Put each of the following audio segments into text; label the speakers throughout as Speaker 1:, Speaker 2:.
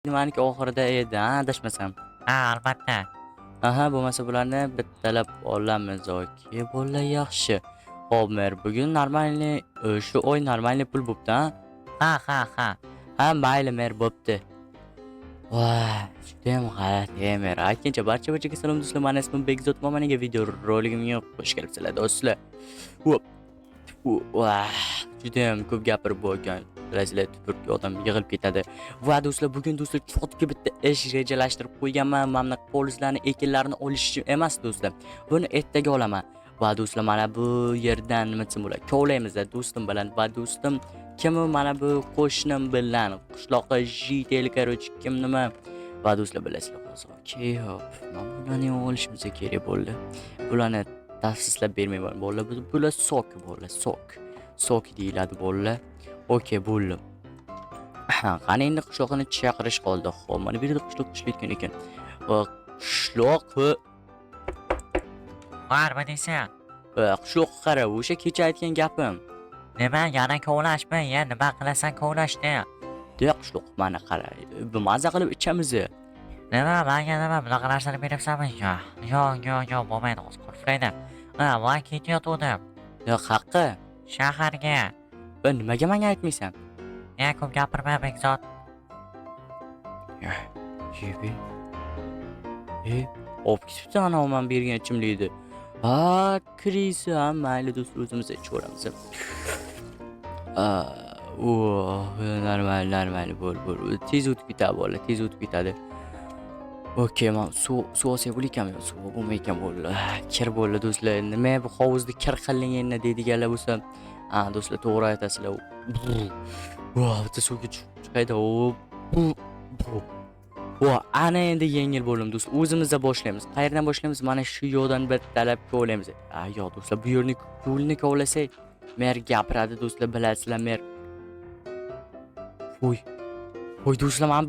Speaker 1: nimaniki oxirida edi, adashmasam.
Speaker 2: Ha, albatta.
Speaker 1: Aha, bo'lmasa bularni bittalab olamiz. Okey, bo'ldi, yaxshi. Xo'p, mer, bugun normalniy, shu oy normalniy pul bo'pti, ha?
Speaker 2: Ha.
Speaker 1: Ha, mayli, mer, bo'pti. Voy, judayam g'alati, mer. Aytgancha barchaga salom do'stlar. Meni ismim Bekzod. Mana video roligimga xush kelibsizlar, do'stlar. Xo'p. Vah, judayam ko'p gapirib bo'lgan. Bilasizlar, tupurki odam yig'ilib ketadi. Va do'stlar, bugun do'stlar cho'tki bitta ish rejalashtirib qo'yganman. Mana polizlarni ekinlarini olish emas do'stlar. Buni ertaga olaman. Va do'stlar, mana bu yerdan nima desam bo'ladi? Kovlaymiz do'stim bilan. Va do'stim kim mana bu qo'shnim bilan qishloqqa jitel короче kim nima? Va do'stlar, bilasizlar hozir. Okey, hop. Mana bularni olishimiz kerak bo'ldi. Bularni tavsiflab bermayman bolalar. Bular sok bolalar, sok deyiladi bolalar. Okey, bo'ldi. Qani endi qishloqni chaqirish qoldi. Xo'p, mana bu yerda qishloq ishlayotgan ekan. Qishloq
Speaker 2: Nima deysan?
Speaker 1: qishloq qara, o'sha kecha aytgan gapim.
Speaker 2: Nima, yana kovlashmi? Nima qilasan kovlashni?
Speaker 1: Deya qishloq mana qara. Bu maza qilib ichamiz.
Speaker 2: Nima, menga nima bunaqa narsani beribsanmi? Yo'q, bo'lmaydi, hozir qurflaydi. Men ketayotgandim.
Speaker 1: Yo'q, haqqi.
Speaker 2: Shaharga.
Speaker 1: Nimaga menga aytmaysan?
Speaker 2: Ko'p gapirma, Bekzod.
Speaker 1: Jibi. Olib ketibdi anavi men bergan ichimlikni. Ha, kirisi ham mayli do'st, o'zimiz ichaveramiz. Normal, bo'l. Tez o'tib ketadi bola, tez o'tib ketadi. Okey, men suv olsak bo'larkanmi? Suv bo'lmaykan bo'ldi. Kir bo'ldi do'stlar. Nima bu hovuzda kir qiling endi deydiganlar bo'lsa, do'stlar, to'g'ri aytasizlar. Bitta suvga chiqaydi. Ana endi yengil bo'ldim do'st. O'zimizda boshlaymiz. Qayerdan boshlaymiz? Mana shu yo'ldan bittalab kovlaymiz. Yo'q do'stlar, bu yerni yo'lni kovlasak, mer gapiradi do'stlar, bilasizlar, mer. Voy do'stlar, men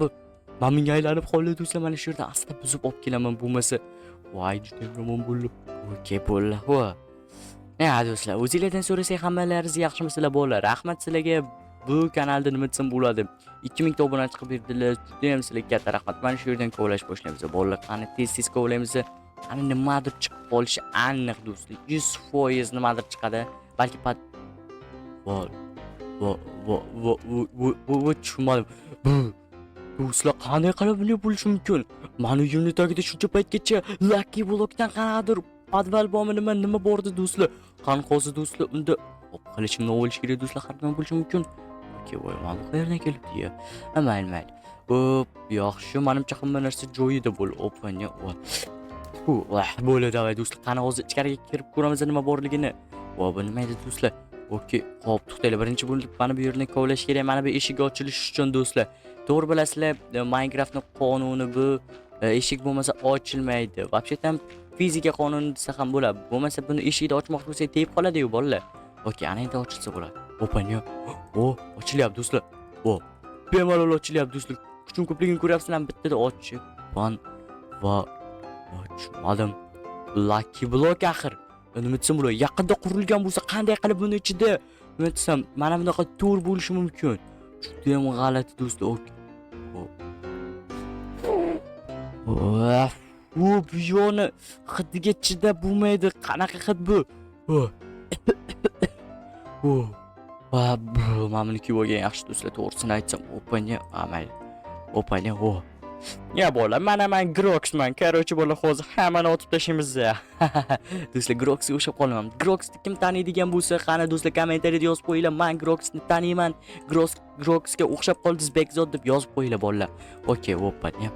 Speaker 1: bunga aylanib qoldi do'stlar. Mana shu yerdan asta buzib olib kelaman bo'lmasa. Voy, juda yomon bo'ldi. Okey, bo'ldi. Do'stlar, o'zingizlardan so'rasak, hammalaringiz yaxshimisizlar bolalar? Rahmat sizlarga. Bu kanalda nima desam bo'ladi? 2000 ta obunachi chiqib berdilar. Juda ham sizlarga katta rahmat. Mana shu yerdan kovlash boshlaymiz. Bolalar, qani tez kovlaymiz. Qani nimadir chiqib qolishi aniq do'stlar. 100% nimadir chiqadi. Balki tushunmadim. Do'stlar, qanday qilib bunday bo'lishi mumkin? Mana yo'lni tagida shuncha paytgacha Lucky Blockdan qanadir podval bormi, nima bordi do'stlar? Qani hozir do'stlar, unda qilishimni olish kerak do'stlar, har nima bo'lishi mumkin. Okey, voy, mana bu qayerdan kelibdi-ya? Mayli. Yaxshi, menimcha hamma narsa joyida bo'l. Opanya. Bo'ldi, davay do'stlar. Qani hozir ichkariga kirib ko'ramiz nima borligini. Bu nima edi do'stlar? Okey, xo'p, to'xtanglar. Birinchi bo'lib mana bu yerni kovlash kerak. Mana bu eshik ochilishi uchun do'stlar. To'g'ri bilasizlar, Minecraftning qonuni bu, eshik bo'lmasa ochilmaydi. Вообще-то fizika qonuni desa ham bo'ladi. Bo'lmasa buni eshikni ochmoqchi bo'lsak, tegib qoladi-yu bolalar. Okey, ana endi ochilsa bo'ladi. Opanya. Ochilyapti do'stlar. Bemalol ochilyapti do'stlar. Kuchim ko'pligini ko'ryapsizlar, bittada ochib. Va ochmadim. Lucky Block axir. Nima desam bo'ladi? Yaqinda qurilgan bo'lsa, qanday qilib buni ichida? Nima desam, mana bunaqa to'r bo'lishi mumkin. Juda ham g'alati do'stlar. Bu yoni hidiga chidab bo'lmaydi. Qanaqa hid bu? Mana buni kiyib olgan yaxshi do'stlar, to'g'risini aytsam, opanya. Ya bolalar, mana men Groxman. Короче, bolalar, hozir hammani otib tashlaymiz. Do'stlar, Groxga o'xshab qolaman. Groxni kim taniydigan bo'lsa, qani do'stlar, kommentariyada yozib qo'yinglar. Men Groxni taniyman. Groxga o'xshab qoldingiz Bekzod deb yozib qo'yinglar bolalar. Okey, opanya.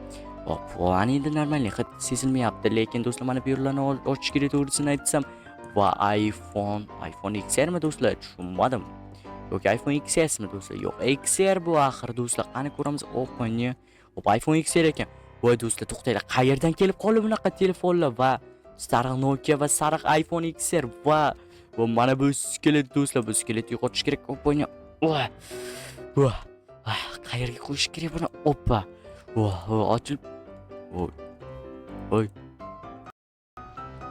Speaker 1: Ana endi normalniy hid sezilmayapti, lekin do'stlar, mana bu yerlarni ochish kerak, to'g'risini aytsam. Va iPhone XR mi do'stlar? Tushunmadim. Yo'q, iPhone XS mi do'stlar? Yo'q, XR bu axir do'stlar. Qani ko'ramiz. Opanya. iPhone XR ekan. Voy do'stlar, to'xtanglar. Qayerdan kelib qoldi bunaqa telefonlar? Va sariq Nokia va sariq iPhone XR va mana bu skelet do'stlar, bu skeletni yo'qotish kerak. Opanya. Qayerga qo'yish kerak buni? Oppa. Ochilib.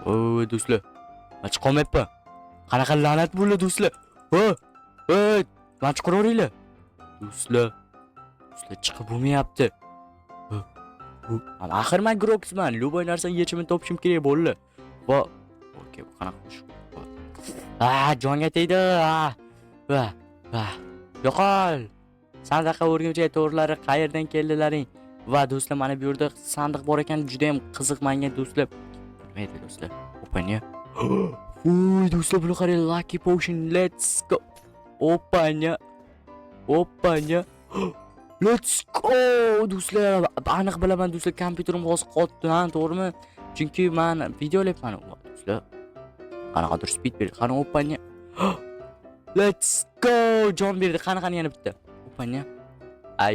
Speaker 1: Voy do'stlar. Men chiqolmayapman. Qanaqa la'nat bo'ldi do'stlar? Men chiqaveringlar. Do'stlar chiqib bo'lmayapti. Axir men Groxman. Любой narsani yechimini topishim kerak bo'ldi. Va okey, bu qanaqa qush? Jonga tegdi. Va yo'qol. Sandaqa o'rgimchak to'rlari qayerdan keldilaring? Va do'stlar, mana bu yerda sandiq bor ekan, juda ham qiziq menga do'stlar. Mayli do'stlar. Opanya. Uy, do'stlar, buni qarang, Lucky Potion. Let's go. Opanya. Let's go. Do'stlar, aniq bilaman do'stlar, kompyuterim hozir qotdi, to'g'rimi? Chunki men video olyapman, do'stlar. Qanaqadir speed berdi. Qani opanya. Let's go. Jon berdi. Qani yana bitta. Opanya.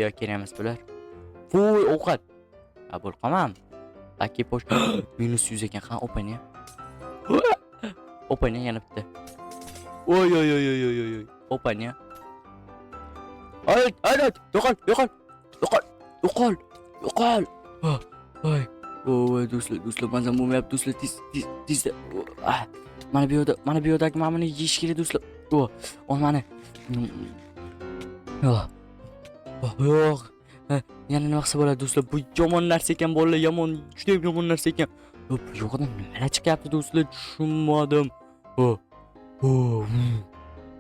Speaker 1: Yo'q, kerak emas bular. Voy, ovqat. Bo'l qolmam. Lucky Potion -100 ekan. Qani opanya. Opanya yana bitta. Oy. Opanya. Ay, yo'qol. Voy, do'stlar, mazam bo'lmayapti do'stlar, tez. Mana bu yerdagi mamani yeyish kerak do'stlar. Mani. Yo'q. Yana nima qilsa bo'ladi do'stlar? Bu yomon narsa ekan, bolalar, juda yomon narsa ekan. Bu yo'qdan nima chiqyapti do'stlar? Tushunmadim.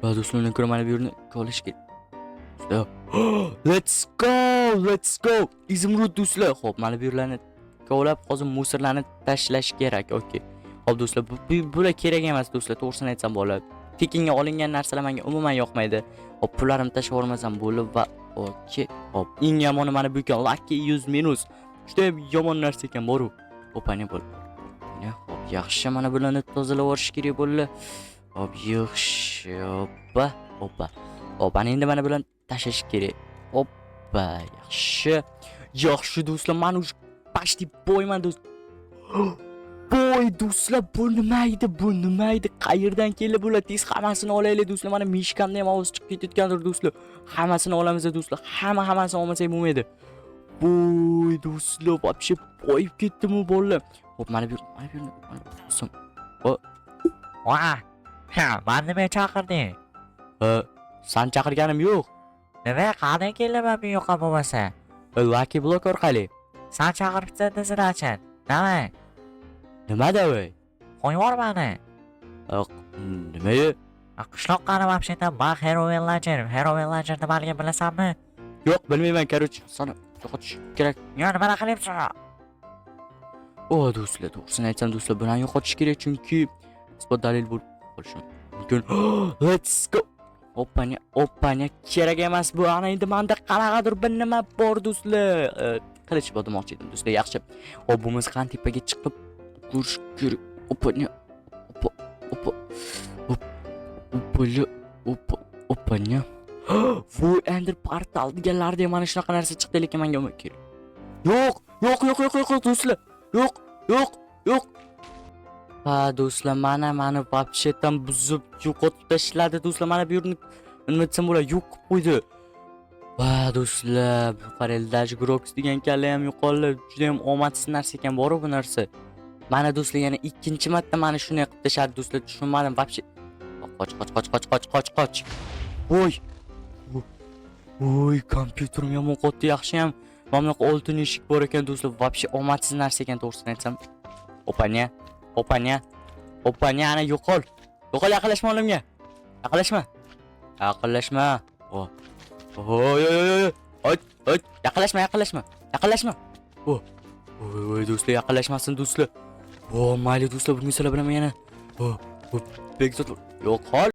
Speaker 1: Va do'stlar, uni ko'ra mana bu yerni olish kerak. Let's go. Izimrud do'stlar. Xo'p, mana bu yerlarni kovlab, hozir musorlarni tashlash kerak. Okey. Xo'p do'stlar, bular kerak emas do'stlar, to'g'risini aytsam bo'ladi. Tekinga olingan narsalar menga umuman yoqmaydi. Xo'p, pullarimni tashlab yubormasam bo'lib va okey. Xo'p, eng yomoni mana bu ekan, Lucky 100-. Juda yomon narsa ekan, boru. Opani bo'l. Xo'p, yaxshi, mana bularni tozalab yuborish kerak bo'ldi. Xo'p, yaxshi. Hoppa. Xo'p, endi mana bularni tashlash kerak. Hoppa, yaxshi do'stlar, men ush почти boyman do'stlar. Boy do'stlar, bu nima edi? Qayerdan keldi bular? Tez hammasini olaylik do'stlar. Mana mishkamda ham ovoz chiqib ketayotgandir do'stlar. Hammasini olamiz do'stlar. Hammasini olmasak bo'lmaydi. Boy do'stlar, вообще boyib ketdimi bolalar? Xo'p, mana bu so'm.
Speaker 2: Mani nima chaqirding?
Speaker 1: Sen chaqirganim yo'q.
Speaker 2: Nima, qani kelaman bu yoqqa bo'lmasa?
Speaker 1: Lucky Block orqali.
Speaker 2: Sen chaqiribsan desirachin.
Speaker 1: Nima davay?
Speaker 2: Qo'yib yubor mani.
Speaker 1: Nima?
Speaker 2: Qishloqqani вообще-то men Heroin Ledger nimaligini bilasanmi?
Speaker 1: Yo'q, bilmayman, короче, seni yo'qotish kerak.
Speaker 2: Nima qilyapsan?
Speaker 1: Do'stlar, to'g'risini aytsam do'stlar, buni yo'qotish kerak, chunki isbot dalil bo'lib qolishi mumkin. Let's go. Opanya, kerak emas bu. Ana endi menda qanaqadir bir nima bor do'stlar. Qilich demoqchi edim do'stlar, yaxshi. Obimiz qan tepaga chiqib ko'rish kerak. Opanya. Voy, Ender portal deganlarda mana shunaqa narsa chiqdi, lekin menga umuman kerak. Yo'q do'stlar. Yo'q. Do'stlar, mana вообще-там buzib yo'qotib tashladi do'stlar. Mana bu yerni nima desam bo'ladi, yo'q qilib qo'ydi. Do'stlar, bu qaranglar, Grox degan kalla ham yo'qoldi. Juda ham omadsiz narsa ekan, bor bu narsa. Mana do'stlar, yana ikkinchi marta mana shunday qilib tashladi do'stlar. Tushunmadim вообще. Qoch. Voy, kompyuterim yomon qotdi, yaxshi ham. Mana bunaqa oltin eshik bor ekan do'stlar. Вообще omadsiz narsa ekan, to'g'risini aytsam. Opanya, ana yo'qol. Yaqinlashma olimga. Yaqinlashma. Oy, yaqinlashma. Voy, do'stlar, yaqinlashmasin do'stlar. Mayli do'stlar, bu misollar bilan yana. Bekzod yo'qol.